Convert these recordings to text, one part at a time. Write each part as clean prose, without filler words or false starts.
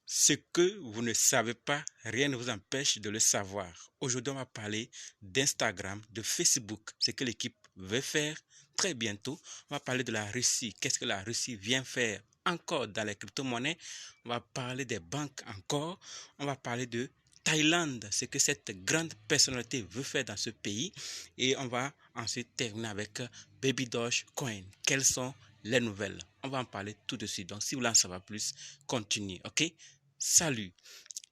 Ce que vous ne savez pas, rien ne vous empêche de le savoir. Aujourd'hui, on va parler d'Instagram, de Facebook, ce que l'équipe veut faire très bientôt. On va parler de la Russie. Qu'est-ce que la Russie vient faire encore dans les crypto-monnaies? On va parler des banques encore. On va parler de Thaïlande, ce que cette grande personnalité veut faire dans ce pays. Et on va ensuite terminer avec Baby Dogecoin. Quelles sont les nouvelles? On va en parler tout de suite. Donc, si vous voulez en savoir plus, continuez, ok? Salut,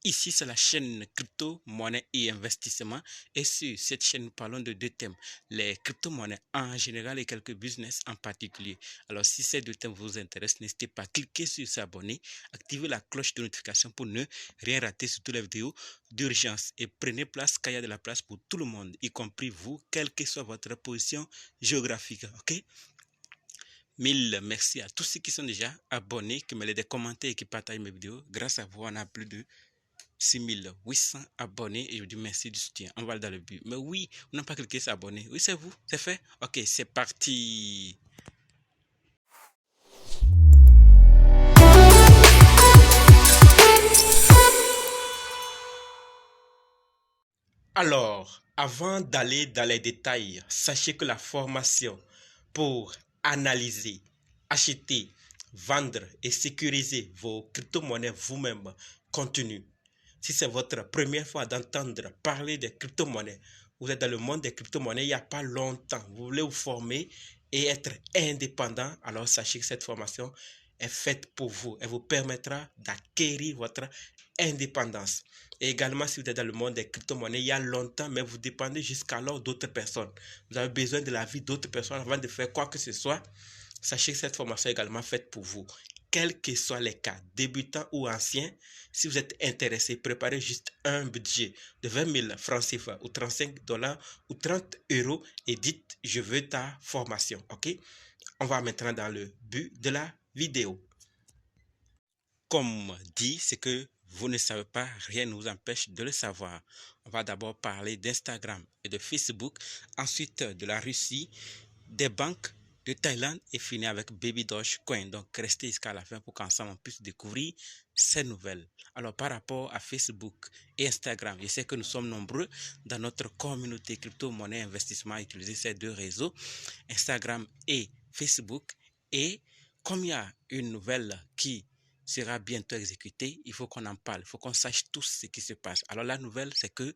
ici c'est la chaîne crypto, monnaie et investissement et sur cette chaîne nous parlons de deux thèmes, les crypto-monnaies en général et quelques business en particulier. Alors si ces deux thèmes vous intéressent, n'hésitez pas à cliquer sur s'abonner, activer la cloche de notification pour ne rien rater sur toutes les vidéos d'urgence et prenez place car il y a de la place pour tout le monde, y compris vous, quelle que soit votre position géographique, ok? Mille merci à tous ceux qui sont déjà abonnés, qui me laissent des commentaires et qui partagent mes vidéos. Grâce à vous, on a plus de 6800 abonnés et je vous dis merci du soutien. On va aller dans le but. Mais oui, on n'a pas cliqué sur abonner. Oui, c'est vous, c'est fait. Ok, c'est parti. Alors, avant d'aller dans les détails, sachez que la formation pour analyser, acheter, vendre et sécuriser vos crypto-monnaies vous-même continue. Si c'est votre première fois d'entendre parler des crypto-monnaies, vous êtes dans le monde des crypto-monnaies il n'y a pas longtemps, vous voulez vous former et être indépendant, alors sachez que cette formation est faite pour vous. Elle vous permettra d'acquérir votre indépendance. Et également, si vous êtes dans le monde des crypto-monnaies il y a longtemps, mais vous dépendez jusqu'alors d'autres personnes. Vous avez besoin de la vie d'autres personnes avant de faire quoi que ce soit. Sachez que cette formation est également faite pour vous. Quels que soient les cas, débutants ou anciens, si vous êtes intéressé, préparez juste un budget de 20 000 francs CFA ou 35 dollars ou 30 euros et dites je veux ta formation. Ok? On va maintenant dans le but de la vidéo. Comme dit, c'est que vous ne savez pas, rien ne vous empêche de le savoir. On va d'abord parler d'Instagram et de Facebook, ensuite de la Russie, des banques de Thaïlande et finir avec Baby Dogecoin. Donc, restez jusqu'à la fin pour qu'ensemble on puisse découvrir ces nouvelles. Alors, par rapport à Facebook et Instagram, je sais que nous sommes nombreux dans notre communauté crypto-monnaie investissement à utiliser ces deux réseaux, Instagram et Facebook. Et comme il y a une nouvelle qui sera bientôt exécutée, il faut qu'on en parle, il faut qu'on sache tout ce qui se passe. Alors, la nouvelle, c'est que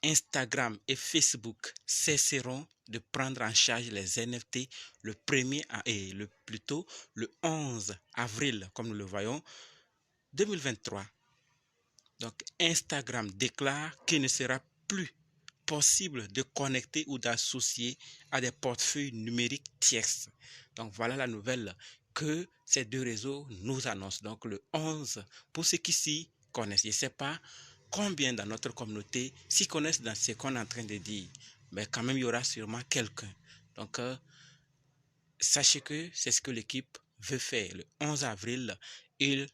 Instagram et Facebook cesseront de prendre en charge les NFT le 1er et plutôt le 11 avril, comme nous le voyons, 2023. Donc, Instagram déclare qu'il ne sera plus possible de connecter ou d'associer à des portefeuilles numériques tierces. Donc, voilà la nouvelle que ces deux réseaux nous annoncent. Donc, le 11, pour ceux qui s'y connaissent, je ne sais pas combien dans notre communauté s'y connaissent dans ce qu'on est en train de dire, mais quand même, il y aura sûrement quelqu'un. Donc, sachez que c'est ce que l'équipe veut faire. Le 11 avril, ils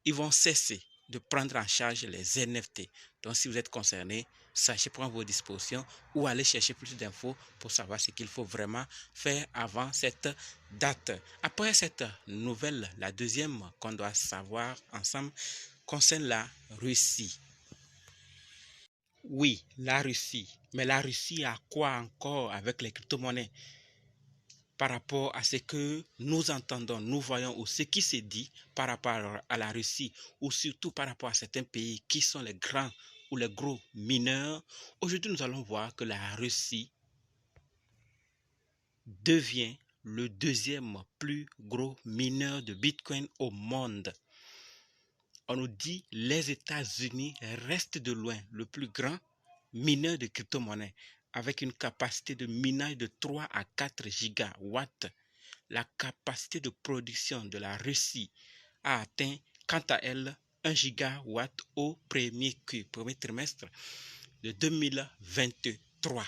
vont cesser de prendre en charge les NFT. Donc, si vous êtes concerné, sachez prendre vos dispositions ou aller chercher plus d'infos pour savoir ce qu'il faut vraiment faire avant cette date. Après cette nouvelle, la deuxième qu'on doit savoir ensemble concerne la Russie. Oui, la Russie. Mais la Russie a quoi encore avec les crypto-monnaies? Par rapport à ce que nous entendons, nous voyons ou ce qui se dit par rapport à la Russie ou surtout par rapport à certains pays qui sont les grands ou les gros mineurs, aujourd'hui nous allons voir que la Russie devient le deuxième plus gros mineur de Bitcoin au monde. On nous dit que les États-Unis restent de loin le plus grand mineur de crypto-monnaies avec une capacité de minage de 3 à 4 gigawatts. La capacité de production de la Russie a atteint, quant à elle, 1 gigawatt au premier trimestre de 2023.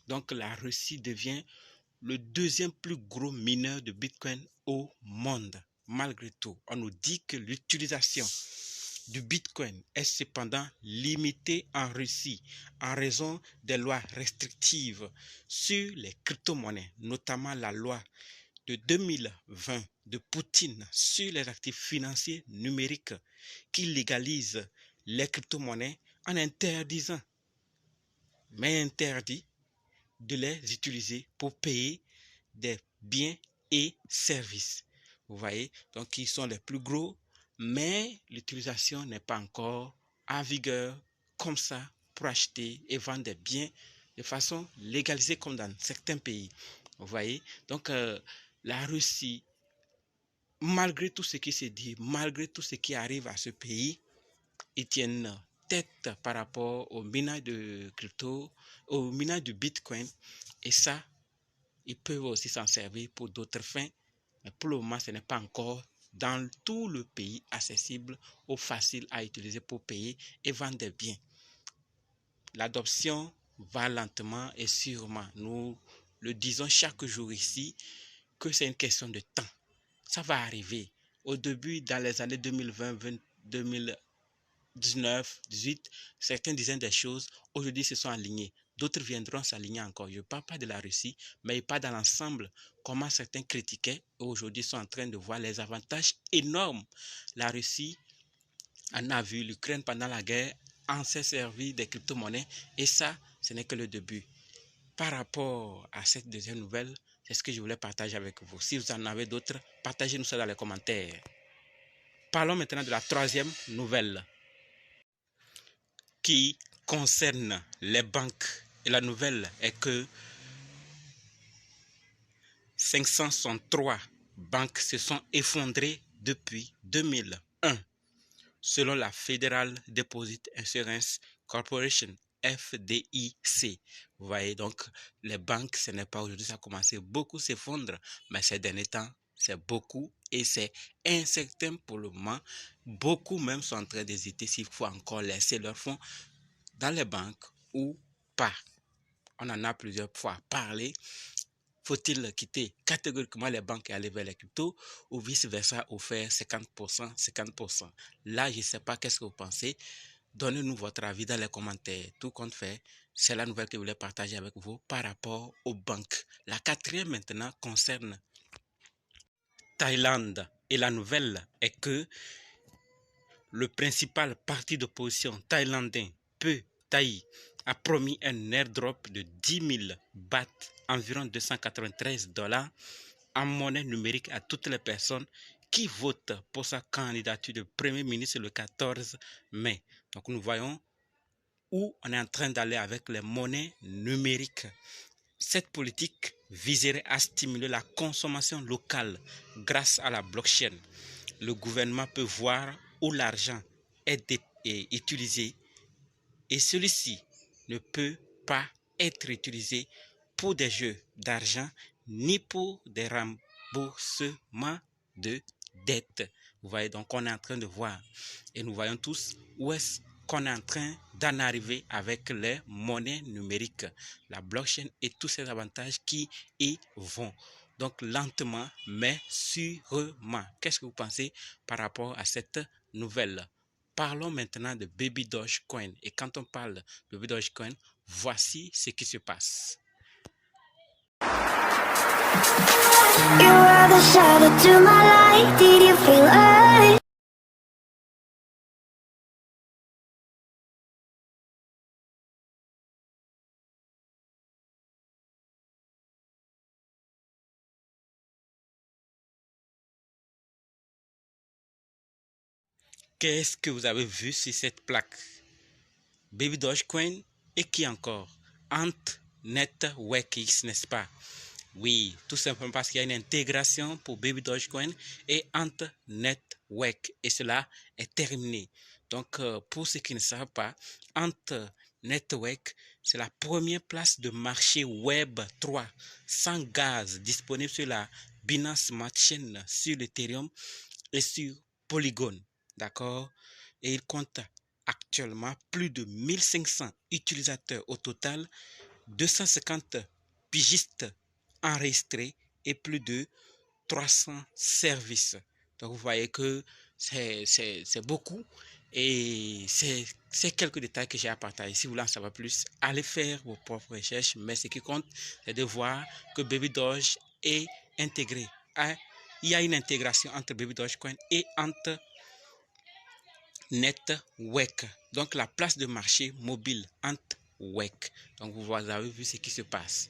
Donc la Russie devient le deuxième plus gros mineur de Bitcoin au monde. Malgré tout, on nous dit que l'utilisation du Bitcoin est cependant limitée en Russie en raison des lois restrictives sur les crypto-monnaies, notamment la loi de 2020 de Poutine sur les actifs financiers numériques qui légalise les crypto-monnaies en interdisant, mais interdit de les utiliser pour payer des biens et services. Vous voyez, donc ils sont les plus gros, mais l'utilisation n'est pas encore en vigueur comme ça pour acheter et vendre des biens de façon légalisée comme dans certains pays. Vous voyez, donc la Russie, malgré tout ce qui se dit, malgré tout ce qui arrive à ce pays, ils tiennent tête par rapport au minage de crypto, au minage du Bitcoin. Et ça, ils peuvent aussi s'en servir pour d'autres fins. Mais pour le moment, ce n'est pas encore dans tout le pays accessible ou facile à utiliser pour payer et vendre des biens. L'adoption va lentement et sûrement. Nous le disons chaque jour ici que c'est une question de temps. Ça va arriver. Au début, dans les années 2020, 2019, 18, certains disaient des choses. Aujourd'hui, se sont alignés. D'autres viendront s'aligner encore. Je ne parle pas de la Russie, mais pas dans l'ensemble. Comment certains critiquaient, aujourd'hui sont en train de voir les avantages énormes. La Russie en a vu, l'Ukraine pendant la guerre en s'est servi des crypto-monnaies et ça, ce n'est que le début. Par rapport à cette deuxième nouvelle, c'est ce que je voulais partager avec vous. Si vous en avez d'autres, partagez-nous ça dans les commentaires. Parlons maintenant de la troisième nouvelle qui concerne les banques. Et la nouvelle est que 563 banques se sont effondrées depuis 2001, selon la Federal Deposit Insurance Corporation, FDIC. Vous voyez, donc les banques, ce n'est pas aujourd'hui, ça a commencé beaucoup à s'effondrer, mais ces derniers temps, c'est beaucoup et c'est incertain pour le moment. Beaucoup même sont en train d'hésiter s'il faut encore laisser leurs fonds dans les banques ou pas. On en a plusieurs fois parlé. Faut-il quitter catégoriquement les banques et aller vers les cryptos ou vice-versa ou faire 50%, 50%? Là, je ne sais pas qu'est-ce que vous pensez. Donnez-nous votre avis dans les commentaires. Tout compte fait, c'est la nouvelle que je voulais partager avec vous par rapport aux banques. La quatrième maintenant concerne Thaïlande. Et la nouvelle est que le principal parti d'opposition thaïlandais, Pheu Thai, a promis un airdrop de 10 000 bahts, environ 293 $, en monnaie numérique à toutes les personnes qui votent pour sa candidature de Premier ministre le 14 mai. Donc nous voyons où on est en train d'aller avec les monnaies numériques. Cette politique viserait à stimuler la consommation locale grâce à la blockchain. Le gouvernement peut voir où l'argent est utilisé et celui-ci ne peut pas être utilisé pour des jeux d'argent ni pour des remboursements de dettes. Vous voyez, donc on est en train de voir et nous voyons tous où est-ce qu'on est en train d'en arriver avec les monnaies numériques, la blockchain et tous ces avantages qui y vont. Donc lentement mais sûrement. Qu'est-ce que vous pensez par rapport à cette nouvelle? Parlons maintenant de Baby Dogecoin. Et quand on parle de Baby Dogecoin, voici ce qui se passe. You are the shadow to my light. Did you feel it? Qu'est-ce que vous avez vu sur cette plaque? Baby Dogecoin et qui encore? Ant Networks, n'est-ce pas? Oui, tout simplement parce qu'il y a une intégration pour Baby Dogecoin et Ant Network et cela est terminé. Donc, pour ceux qui ne savent pas, Ant Network, c'est la première place de marché Web 3 sans gaz disponible sur la Binance Smart Chain, sur l'Ethereum et sur Polygon. D'accord? Et il compte actuellement plus de 1500 utilisateurs au total, 250 pigistes enregistrés et plus de 300 services. Donc vous voyez que c'est beaucoup et c'est quelques détails que j'ai à partager. Si vous voulez en savoir plus, allez faire vos propres recherches, mais ce qui compte, c'est de voir que Baby Doge est intégré il y a une intégration entre Baby Dogecoin et entre Network. Donc la place de marché mobile Network. Donc vous avez vu ce qui se passe.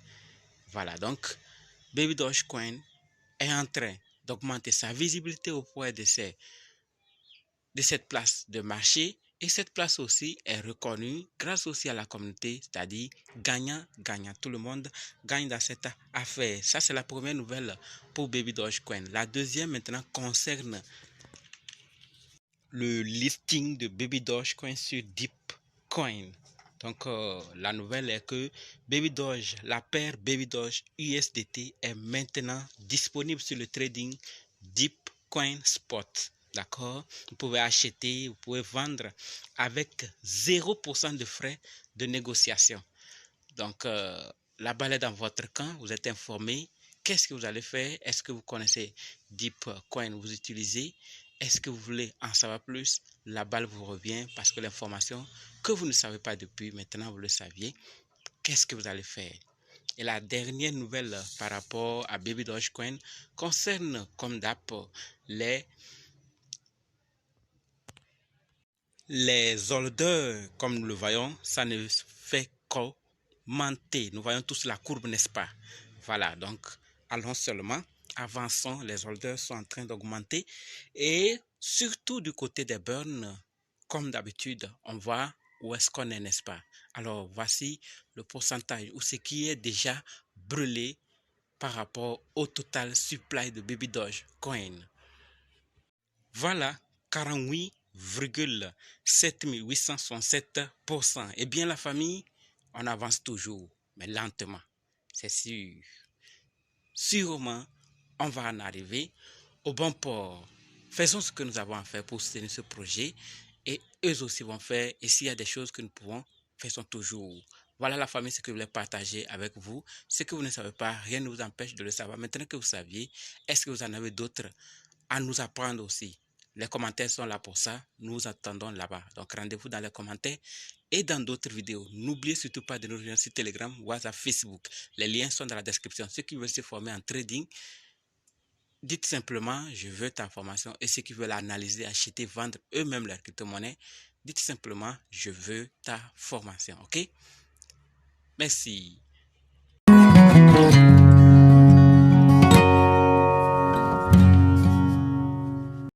Voilà, donc Baby Dogecoin est en train d'augmenter sa visibilité auprès de cette place de marché. Et cette place aussi est reconnue grâce aussi à la communauté, c'est-à-dire gagnant-gagnant. Tout le monde gagne dans cette affaire. Ça, c'est la première nouvelle pour Baby Dogecoin. La deuxième maintenant concerne le listing de Baby Dogecoin sur Deepcoin. Donc, la nouvelle est que Baby Doge, la paire Baby Doge USDT est maintenant disponible sur le trading Deepcoin Spot. D'accord? Vous pouvez acheter, vous pouvez vendre avec 0% de frais de négociation. Donc, la balle est dans votre camp, vous êtes informé. Qu'est-ce que vous allez faire? Est-ce que vous connaissez Deepcoin, vous utilisez? Est-ce que vous voulez en savoir plus? La balle vous revient parce que l'information que vous ne savez pas depuis, maintenant vous le saviez. Qu'est-ce que vous allez faire? Et la dernière nouvelle par rapport à Baby Dogecoin concerne, comme d'hab, les holders, comme nous le voyons, ça ne fait qu'augmenter. Nous voyons tous la courbe, n'est-ce pas? Voilà, donc allons seulement, avançons. Les holders sont en train d'augmenter. Et surtout du côté des burns, comme d'habitude, on voit où est-ce qu'on est, n'est-ce pas? Alors voici le pourcentage ou ce qui est déjà brûlé par rapport au total supply de Baby Dogecoin. Voilà, 48,7867%. Eh bien, la famille, on avance toujours, mais lentement. C'est sûr. Sûrement, on va en arriver au bon port. Faisons ce que nous avons à faire pour soutenir ce projet et eux aussi vont faire. Et s'il y a des choses que nous pouvons, faisons toujours. Voilà la famille, ce que je voulais partager avec vous. Ce que vous ne savez pas, rien ne vous empêche de le savoir. Maintenant que vous saviez, est-ce que vous en avez d'autres à nous apprendre aussi? Les commentaires sont là pour ça. Nous attendons là-bas. Donc, rendez-vous dans les commentaires et dans d'autres vidéos. N'oubliez surtout pas de nous rejoindre sur Telegram, WhatsApp, Facebook. Les liens sont dans la description. Ceux qui veulent se former en trading, dites simplement, je veux ta formation. Et ceux qui veulent analyser, acheter, vendre eux-mêmes leur crypto-monnaie, dites simplement, je veux ta formation. OK? Merci.